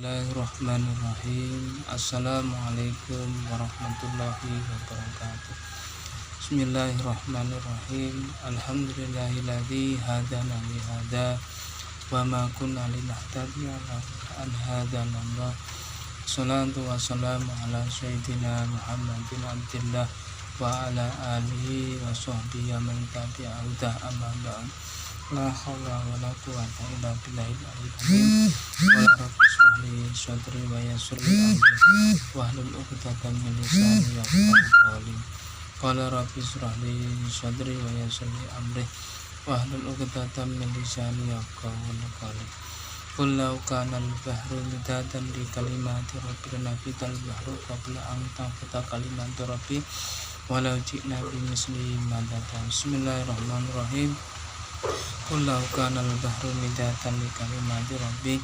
Bismillahirrahmanirrahim. Assalamualaikum warahmatullahi wabarakatuh. Bismillahirrahmanirrahim. Alhamdulillahilladzi hadana li hada wa ma kunna linahtadiya laula an hadana Allah. Shalatu wassalamu ala sayyidina Muhammadin abdillah wa ala alihi wa sahbihi man tabi'a huda amma ba'd. La haula wala quwwata illa billahil aliyyil azim. Qala rabbi shrah li sadri wa yassir li amri wahlul 'uqdatam min lisani yafqahu qawli. Qala rabbi shrah li sadri wa yassir li amri wahlul 'uqdatam min lisani yafqahu qawli. Qul law kana al-bahru midadan li kalimati rabbi lanafidal bahru qabla an tanfada kalimatu rabbi walau ji'na bimislihi madada. Bismillahirrahmanirrahim. Qul law kana al-bahru midatan li kalimati rabbi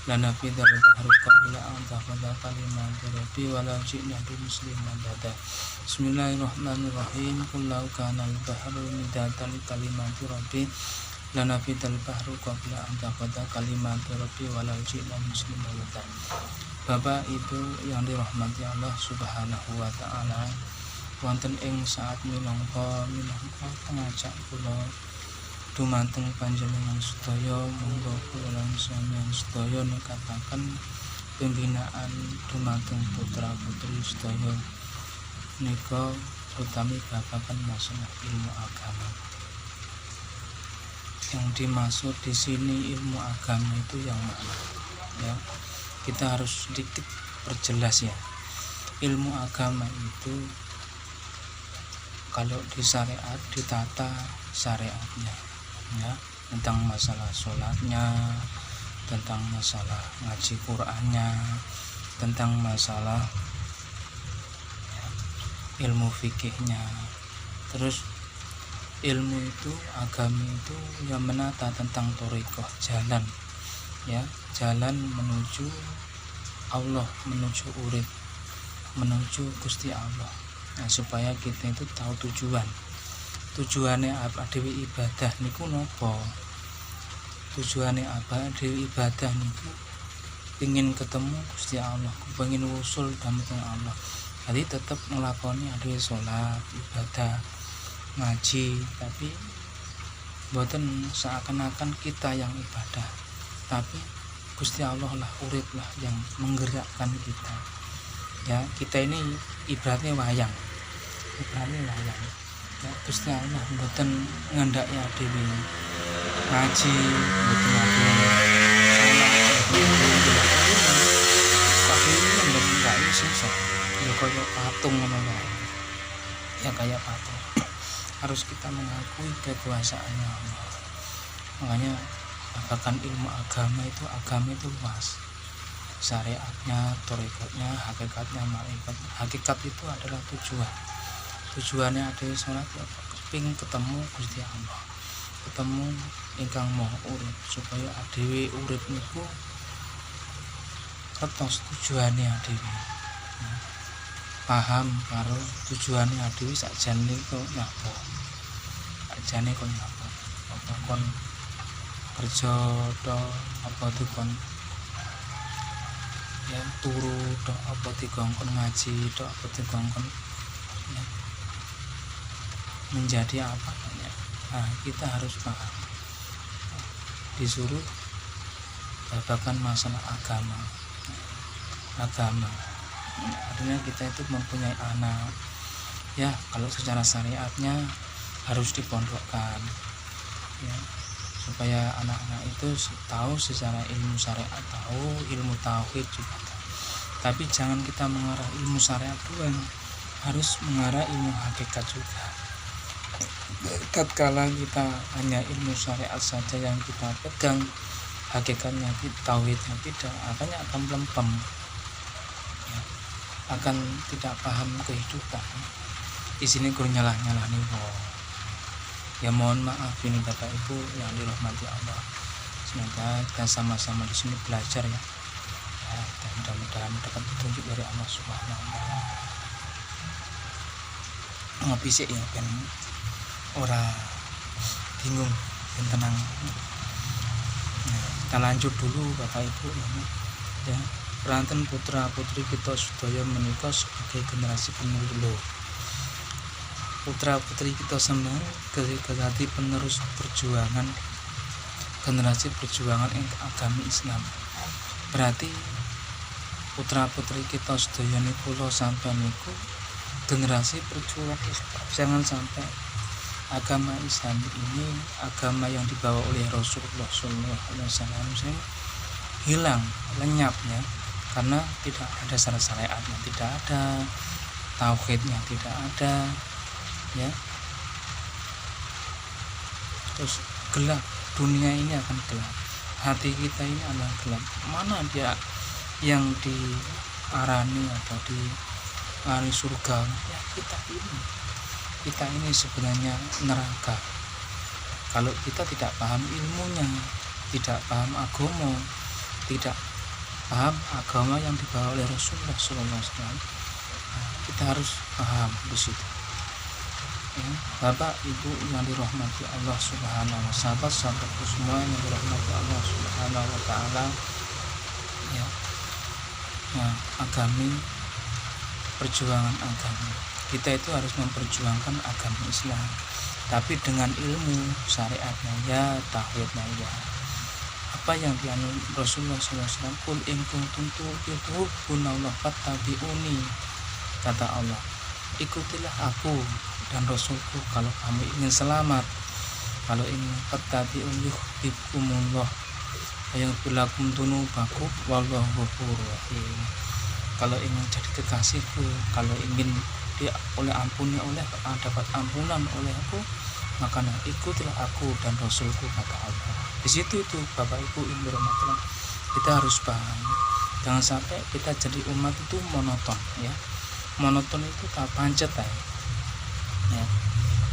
lanafidal bahru qabla an tanfada kalimatu rabbi walau ji'na bimislihi madada. Bismillahirrahmanirrahim. Qul law kana al-bahru midatan li kalimati rabbi lanafidal bahru qabla an tanfada kalimatu rabbi walau ji'na bimislihi madada. Bapak Ibu yang dirahmati Allah Subhanahu wa taala, wonten ing saat minangka pengajak kula dumateng panjenengan sedaya, monggo kula lan sampeyan sedaya nekataken pembinaan dumateng putra-putri sedaya nika utami babagan masalah ilmu agama. Yang dimaksud di sini ilmu agama itu yang mana? Ya, kita harus sedikit perjelas ya. Ilmu agama itu kalau di syariat ditata syariatnya, ya, tentang masalah sholatnya, tentang masalah ngaji Qur'annya, tentang masalah ilmu fikihnya. Terus ilmu itu, agama itu yang menata tentang thariqah, jalan, ya, jalan menuju Allah, menuju urip, menuju Gusti Allah. Nah, supaya kita itu tahu tujuannya apa dewi ibadah niku nopo. Tujuannya apa dewi ibadah niku ingin ketemu Gusti Allah, pengen usul dhamateng Allah. Jadi tetap ngelakoni dewi sholat, ibadah, ngaji, tapi boten seakan-akan kita yang ibadah, tapi Gusti Allah lah, urip lah yang menggerakkan kita. Ya, kita ini ibaratnya wayang. Ya, Gusti Allah mboten ngandhaki dhewe ngaji, mboten ngandhaki sisa. Ya kaya patung ngono wae. Ya kayak patung. Harus kita mengakui kekuasaannya Allah. Makanya babagan ilmu agama itu luas. Syariatnya, thariqatnya, hakikatnya, malaikat. Hakikat itu adalah tujuannya adalah sholat, keping ketemu Gusti Allah, ketemu ingkang maha urip, supaya adewe urip niku kertos tujuannya adewe, paham karo tujuannya adewe sakjane kok nyapa, apa kon kerja to, apa dikon ya turu to, apa dikongkon ngaji to, apa dikongkon ya, menjadi apa ya. Nah, kita harus paham. Disuruh babagan masalah agama. Artinya kita itu mempunyai anak. Ya, kalau secara syariatnya harus dipondokkan. Ya, supaya anak-anak itu tahu secara ilmu syariat, tahu ilmu tauhid juga tahu. Tapi jangan kita mengarah ilmu syariat doang, harus mengarah ilmu hakikat juga. Tatkala kita hanya ilmu syariat saja yang kita pegang, hakikatnya tauhidnya tidak, akan melempem, ya, akan tidak paham kehidupan. Di sini kurang nyalah nih, ya mohon maaf ini Bapak Ibu yang dirahmati Allah. Semoga kita sama-sama di sini belajar ya, dan mudah-mudahan dapat petunjuk dari Allah Subhanahu wa taala. Ngopi sih ya kan, ora bingung dan tenang. Nah, kita lanjut dulu Bapak Ibu ya. keranten putra putri kita sedaya menika sebagai generasi penerus. Putra putri kita semua jadi penerus perjuangan generasi perjuangan agama Islam. Berarti putra putri kita sedaya niku sampai niku generasi perjuangan sampai agama Islam ini, agama yang dibawa oleh Rasulullah SAW hilang, lenyapnya, karena tidak ada syariatnya, tidak ada tauhidnya, tidak ada, ya. Terus gelap, dunia ini akan gelap, hati kita ini adalah gelap. Mana dia yang diarani atau diarani surga? Ya kita ini sebenarnya neraka. Kalau kita tidak paham ilmunya, tidak paham agama, tidak paham agama yang dibawa oleh Rasulullah SAW, kita harus paham di situ. Ya, Bapak Ibu yang dirahmati Allah Subhanahu wa Ta'ala, sahabatku semua yang dirahmati Allah Subhanahu wa Ta'ala, ya, agama, perjuangan agama. Kita itu harus memperjuangkan agama Islam, tapi dengan ilmu syariatnya, ya, tauhidnya, ya. Apa yang dianut Rasulullah SAW, kul in kuntum tuhibbunallah fattabi'uni, kata Allah, ikutilah aku dan Rasulku kalau kamu ingin selamat. Kalau ingin fattabi'uni yuhibbukumullah yang bilakum dunubakum wallahu ghafurur rahim. Kalau ingin jadi kekasihku, kalau ingin oleh ampuni, oleh dapat ampunan oleh aku, maka ikutilah aku dan Rasulku, kata Allah. Di situ itu Bapak Ibu yang dirahmati Allah, kita harus paham. Jangan sampai kita jadi umat itu monoton, ya. Monoton itu tak pancet ya.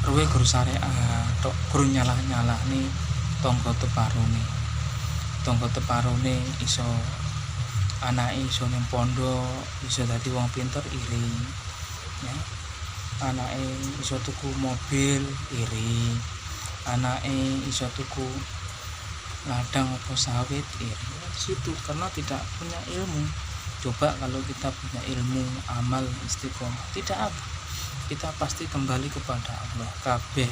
Ruwe guru syariat, guru nyalah nih tonggo teparone iso anake iso ning pondok, iso dadi wong pinter, iri, ya. Anake iso tuku mobil, iri. Anake iso tuku ladang atau sawit, iri. Situ karena tidak punya ilmu. Coba kalau kita punya ilmu, amal, istiqomah, tidak apa, kita pasti kembali kepada Allah. Kabeh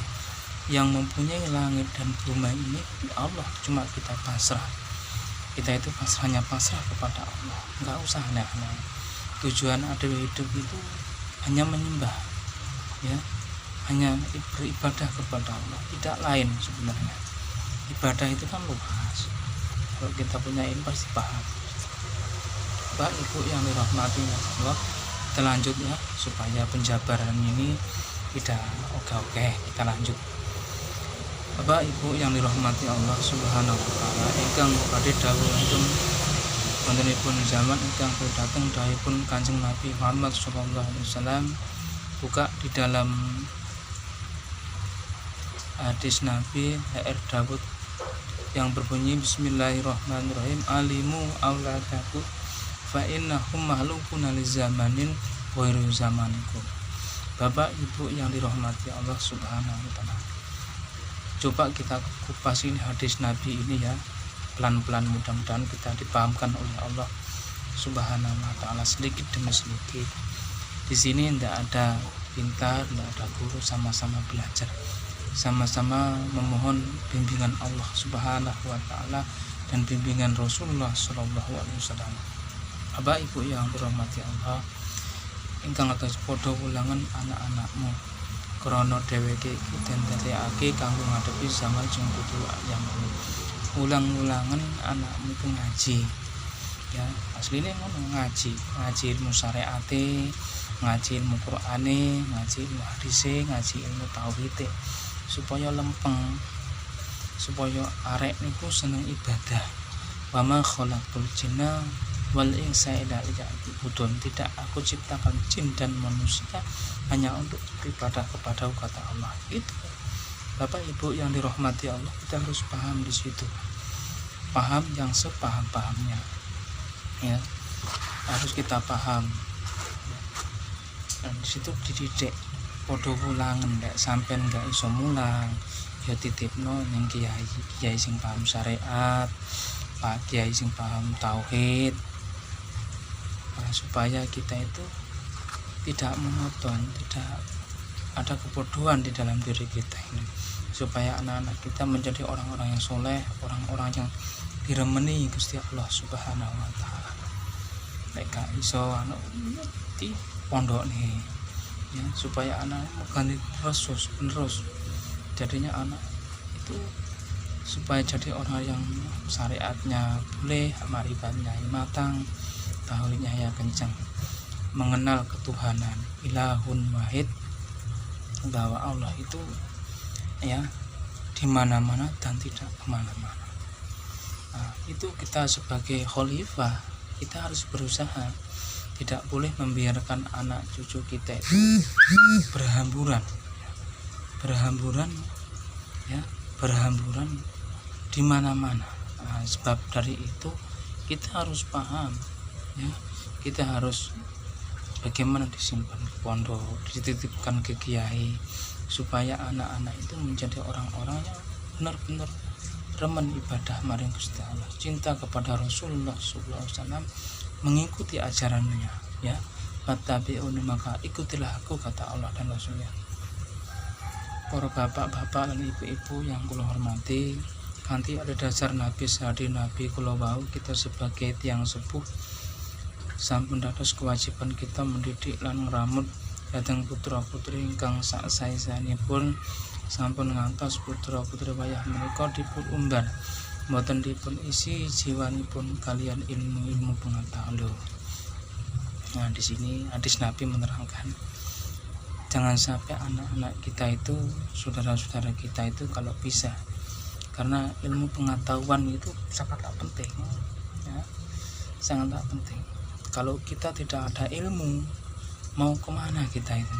yang mempunyai langit dan bumi ini Allah, cuma kita pasrah. Kita itu pasrah kepada Allah, nggak usah aneh-aneh. Tujuan ada hidup itu hanya menyembah, ya, hanya beribadah kepada Allah, tidak lain sebenarnya. Ibadah itu kan luas, kalau kita punya ini pasti paham. Bapak Ibu yang dirahmati Allah, kita lanjut ya, supaya penjabaran ini tidak oke, kita lanjut. Bapak Ibu yang dirahmati Allah Subhanahu wa Ta'ala, ingkang badhe dawuhipun wontenipun zaman ingkang dateng dawuhipun Kanjeng Nabi Muhammad sallallahu alaihi wasallam, buka di dalam hadis Nabi HR Dawud yang berbunyi Bismillahirrahmanirrahim, alimu auladaku fa innahum mahlukun li zamanin ghairu zamanikum. Bapak Ibu yang dirahmati Allah Subhanahu wa Ta'ala, coba kita kupas ini hadis Nabi ini ya, pelan-pelan, mudah-mudahan kita dipahamkan oleh Allah Subhanahu wa Ta'ala sedikit demi sedikit. Di sini tidak ada pintar, tidak ada guru, sama-sama belajar, sama-sama memohon bimbingan Allah Subhanahu wa Ta'ala dan bimbingan Rasulullah Sallallahu Alaihi Wasallam. Bapak Ibu yang dirahmati Allah, ingkang atas podo ulangan anak-anakmu krana dheweke iki den dadekake kanggo ngadepi zaman sing kudu yang ulang-ulangan anakmu ku ngaji, ya, asline ngono, ngaji ilmu syariate, ngaji ilmu Qur'ane, ngaji ilmu hadise, ngaji ilmu tauhide, supaya lempeng, supaya arek niku seneng ibadah. Wa ma khalaqul jinna wal insa illa liya'budun. Tidak aku ciptakan jin dan manusia hanya untuk beribadah kepada kata Allah. Itu Bapak Ibu yang dirahmati Allah, kita harus paham di situ, paham yang sepaham-pahamnya, ya, harus kita paham. Dan di situ dididik podo ulangan, ndak sampean nggak iso mulang ya titipno ning kiai sing paham syariat, Pak Kiai sing paham tauhid, supaya kita itu tidak monoton, tidak ada kebodohan di dalam diri kita ini, supaya anak-anak kita menjadi orang-orang yang soleh, orang-orang yang diremeni Gusti Allah Subhanahu wa taala. Nek gak iso di pondok nih ya, supaya anak ganti terus penerus, jadinya anak itu supaya jadi orang yang syariatnya boleh, marifatnya matang, tauhidnya ya kencang, mengenal ketuhanan ilahun wahid, bahwa Allah itu ya di mana-mana dan tidak kemana-mana. Nah, itu kita sebagai khalifah, kita harus berusaha, tidak boleh membiarkan anak cucu kita itu berhamburan di mana-mana. Nah, sebab dari itu kita harus paham ya, kita harus bagaimana disimpan ke pondok, dititipkan ke kiai, supaya anak-anak itu menjadi orang-orang yang benar-benar remen ibadah maring Gusti Allah, cinta kepada Rasulullah SAW, mengikuti ajarannya ya. Fattabi'uni, maka ikutilah aku, kata Allah dan Rasulnya. Para bapak-bapak dan ibu-ibu yang kula hormati, kanthi ada dasar Nabi sadi Nabi kula wau, kita sebagai tiang sepuh sampun dados kewajiban kita mendidik lan ngramut dhateng putra-putri ingkang sak saestanipun sampun ngantos putra-putri wayah menika dipun umbar, mboten dipun isi jiwanipun kalian ilmu-ilmu pengetahuan. Nah, di sini hadis Nabi menerangkan, jangan sampai anak-anak kita itu, saudara-saudara kita itu kalau bisa, karena ilmu pengetahuan itu sangatlah penting ya, sangatlah penting. Kalau kita tidak ada ilmu, mau kemana kita itu?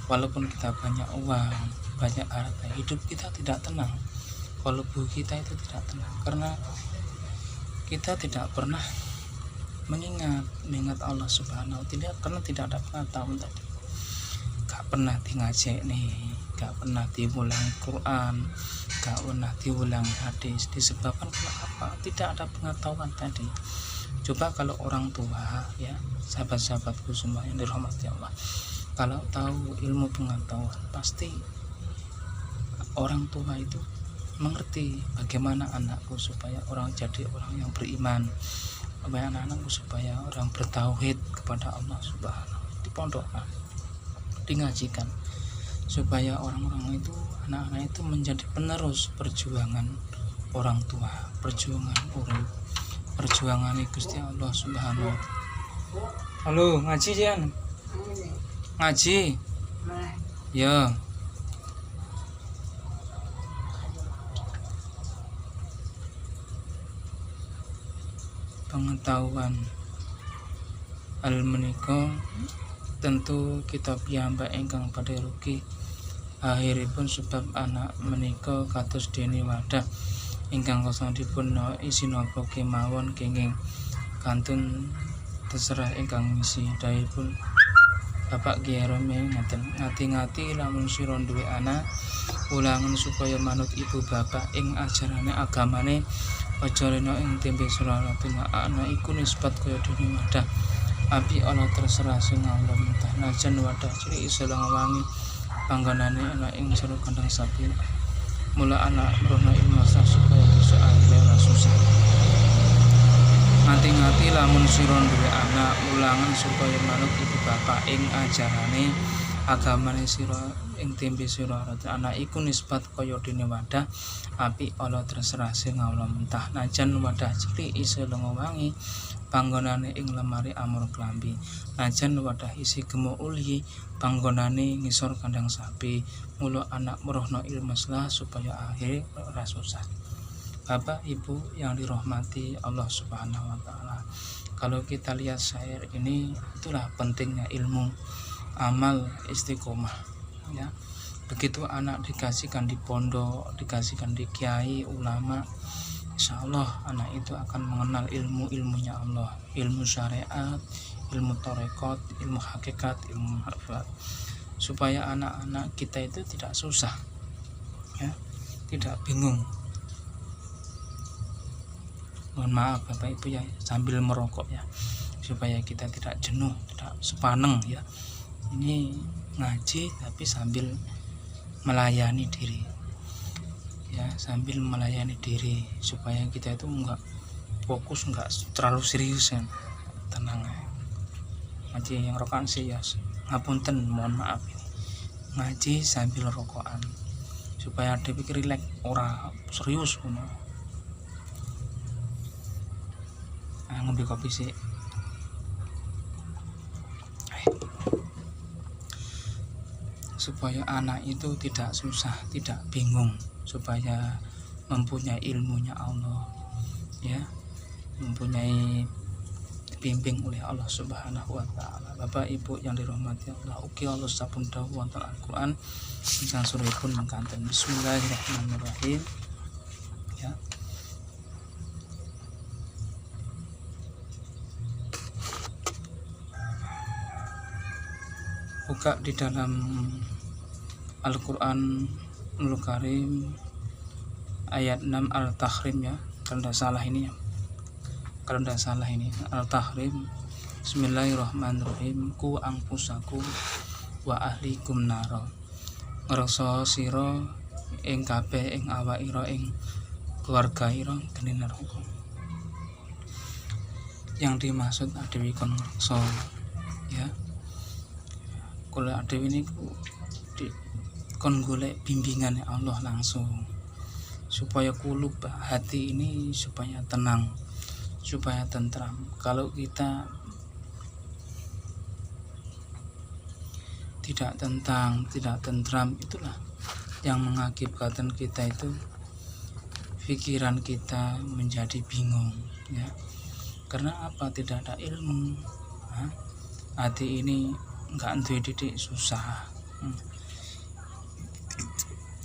Walaupun kita banyak uang, banyak harta, hidup kita tidak tenang, kalbu kita itu tidak tenang, karena kita tidak pernah mengingat Allah Subhanahu wa taala, karena tidak ada pengetahuan tadi. Gak pernah ngajek nih, gak pernah diulang Quran, gak pernah diulang hadis, disebabkan kenapa? Tidak ada pengetahuan tadi. Coba kalau orang tua ya, sahabat-sahabatku semua yang dirahmati Allah, kalau tahu ilmu pengetahuan, pasti orang tua itu mengerti bagaimana anakku supaya orang jadi orang yang beriman, supaya anak-anakku supaya orang bertauhid kepada Allah Subhanahu, dipondokkan, dingajikan, supaya orang-orang itu, anak-anak itu menjadi penerus perjuangan orang tua, perjuangan urip, perjuangan Gusti Allah Subhanahu. Halo, ngaji Jan? Ngaji? Ya. Pengetahuan al menika tentu kita piyambak ingkang badhe rugi akhiripun, sebab anak menika kados dene wadah ingkang kosong dipun isi napa kemawon kenging kantun terserah ingkang ngisi daipun Bapak Kiai Romi ngaten, ngati-ngati lamun sira duwe anak, ulangan supaya manut ibu bapak ing ajarane agamane, aja rena ing tembe suralatul anak iku nisbat kaya dene wadah api ana terserah sing Allah mentah najan wadah cilik iso wangi panggonane ana ing jero kandang sapi. Mula anak rono ilmu supaya bisa ora susah. Ngati-ngati lamun sira duwe anak, ulangan supaya manut ibu bapak ing ajarane agamane sira ing tembe sira anak iku nisbat kaya dene wadah api ala terserah sing Allah mentah najan wadah cilik iso wangi panggonane ing lemari amur klambi, najan wadah isi gemo uli panggonane ngisor kandang sapi. Mula anak merohno ilmu supaya akhir ora susah. Bapak Ibu yang dirahmati Allah Subhanahu wa taala, kalau kita lihat syair ini, itulah pentingnya ilmu, amal, istiqomah ya. Begitu anak dikasihkan di pondok, dikasihkan di kiai, ulama, insya Allah anak itu akan mengenal ilmu-ilmunya Allah, ilmu syariat, ilmu tarekat, ilmu hakikat, ilmu marifat, supaya anak-anak kita itu tidak susah ya, tidak bingung. Mohon maaf Bapak Ibu ya, sambil merokok ya, supaya kita tidak jenuh, tidak sepaneng ya. Ini ngaji tapi sambil melayani diri ya, sambil melayani diri supaya kita itu enggak fokus, enggak terlalu serius ya. Tenang ya. Ngaji yang rokokan sih ya ngapunten, mohon maaf ini. Ngaji sambil rokokan supaya ada pikir rileks, ora serius ngono. Ngombe kopi sih. Supaya anak itu tidak susah, tidak bingung, supaya mempunyai ilmunya Allah ya, mempunyai dibimbing oleh Allah Subhanahu wa taala. Bapak Ibu yang dirahmati Allah, ugi Allah sampun dawuh wonten Al-Qur'an ingkang suripun mangkanten. Bismillahirrahmanirrahim ya. Buka di dalam Al-Quran Al-Karim ayat 6 Al-Tahrim ya, kalau tidak salah ini Al-Tahrim. Bismillahirrahmanirrahim. Ku angpusakum wa ahlikum naro, ngerasa sira ing kabeh ing awak ira ing keluarga ira geni neraka. Yang dimaksud adewi kon ngerasa ya, kalau adewi ini kon golek bimbingan Allah langsung supaya kulub hati ini supaya tenang, supaya tentram. Kalau kita tidak tentram, itulah yang mengakibatkan kita itu pikiran kita menjadi bingung ya. Karena apa? Tidak ada ilmu. Hati ini enggak duwe didik, susah.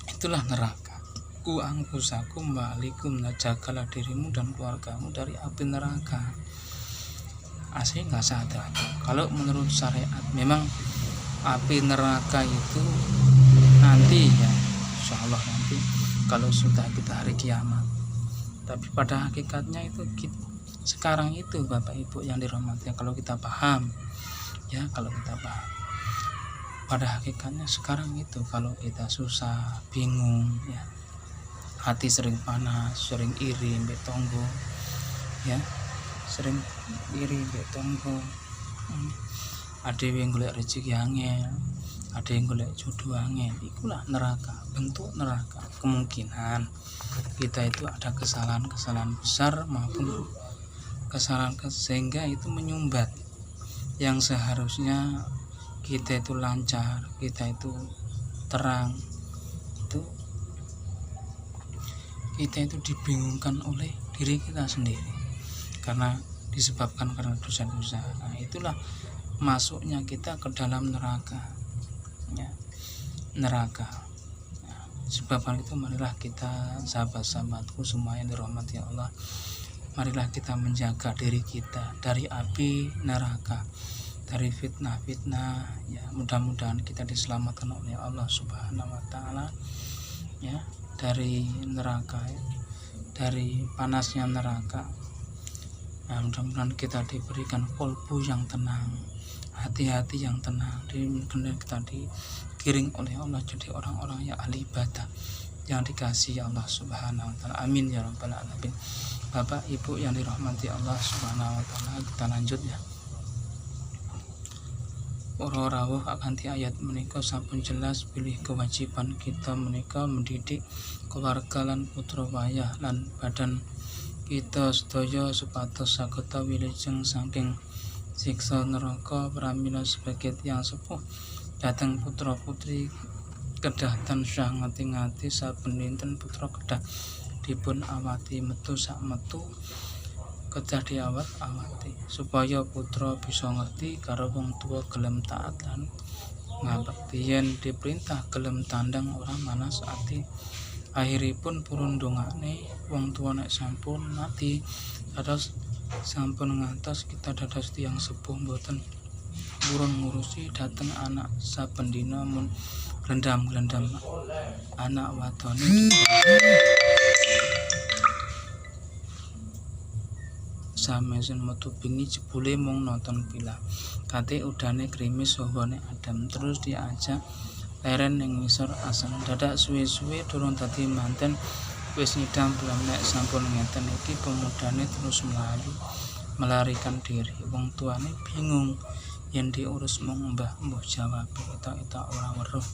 Itulah neraka. Ku angkusakum walikum, jagalah dirimu dan keluargamu dari api neraka. Asli nggak sadar. Kalau menurut syariat memang api neraka itu nanti ya, insya Allah nanti kalau sudah kita hari kiamat. Tapi pada hakikatnya itu sekarang itu Bapak Ibu yang dirahmati, kalau kita paham ya, kalau kita paham pada hakikatnya sekarang itu kalau kita susah, bingung ya, hati sering panas, sering iri mbek tonggo ya, sering iri mbek tonggo, ada yang golek rezeki angel, ada yang golek jodoh angel, itulah neraka, bentuk neraka. Kemungkinan kita itu ada kesalahan besar maupun kesalahan sehingga itu menyumbat yang seharusnya kita itu lancar, kita itu terang, kita itu dibingungkan oleh diri kita sendiri karena disebabkan karena dosa-dosa. Nah, itulah masuknya kita ke dalam neraka ya, neraka. Nah, sebabkan itu marilah kita, sahabat-sahabatku semua yang dirahmati Allah, marilah kita menjaga diri kita dari api neraka, dari fitnah-fitnah ya. Mudah-mudahan kita diselamatkan oleh Allah Subhanahu wa taala ya, dari neraka ya, dari panasnya neraka. Nah, mudah-mudahan kita diberikan kolbu yang tenang, hati-hati yang tenang, kemudian kita digiring oleh Allah jadi orang-orang yang ahli ibadah yang dikasihi Allah Subhanahu wa taala. Amin ya rabbal alamin. Bapak Ibu yang dirahmati Allah Subhanahu wa taala, kita lanjut ya. Para rawuh akan ayat menika sampun jelas pilih kewajiban kita menika mendidik keluarga lan putra wayah lan badan kita sedaya supados sageta wilujeng saking siksa neraka pramila sebagai tiyang sepuh dhateng putra putri kedah tansah ngati-ngati saben dinten putra kedah dipun awati metu sak metu kedah diawat-awati supaya putra bisa ngerti karo wong tua gelem taat lan ngabekti yen diperintah gelem tandang ora manas ati. Akhiripun purun dongane wong tua nek sampun mati terus sampun ngantos kita dados tiyang sepuh mboten purun ngurusi dhateng anak saben dina mun glendam-glendam anak wadone samesun metu bengi jebule mung nonton film. Kate udane krimis sawane adem terus diajak leren ning ngisor asem. Dadak suwe-suwe durung dadi manten wis ngidam belum nek sampun ngeten iki pemudane terus melayu melarikan diri. Wong tuane bingung yen diurus mung mbah jawab eta ora weruh.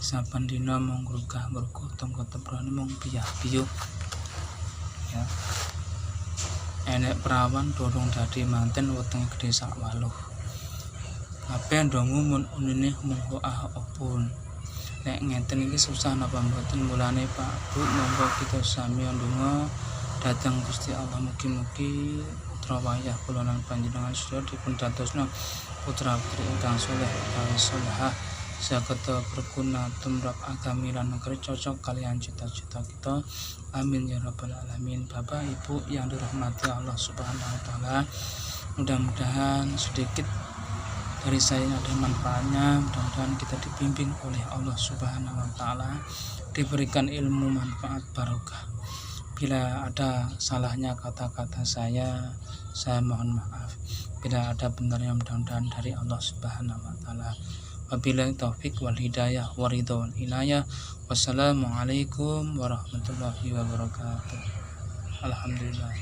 Saben dina mung grugah-grugah tempat-tempat mung piyah-piyuh. Ya. Enek perawan dorong dadi manten wetenge gedhe sak waluh. Kabeh ndonga mun unine mung opun. Nek ngeten iki susah napa mboten mulane Pak Bu monggo kita sami ndonga dhateng Gusti Allah mugi-mugi putra wayah kula lan panjenengan sedaya dipun dadosna putra-putri ingkang saleh utawi salehah saged berguna tumrap agami lan negeri cocok kalian cita-cita kita. Amin ya rabbal alamin. Bapak Ibu yang dirahmati Allah Subhanahu wa taala, mudah-mudahan sedikit dari saya ada manfaatnya. Mudah-mudahan kita dibimbing oleh Allah Subhanahu wa taala, diberikan ilmu manfaat barokah. Bila ada salahnya kata-kata saya mohon maaf. Bila ada benarnya mudah-mudahan dari Allah Subhanahu wa taala. Wabillahi taufik wal hidayah wa ridha wal inayah. Wassalamualaikum warahmatullahi wabarakatuh. Alhamdulillah.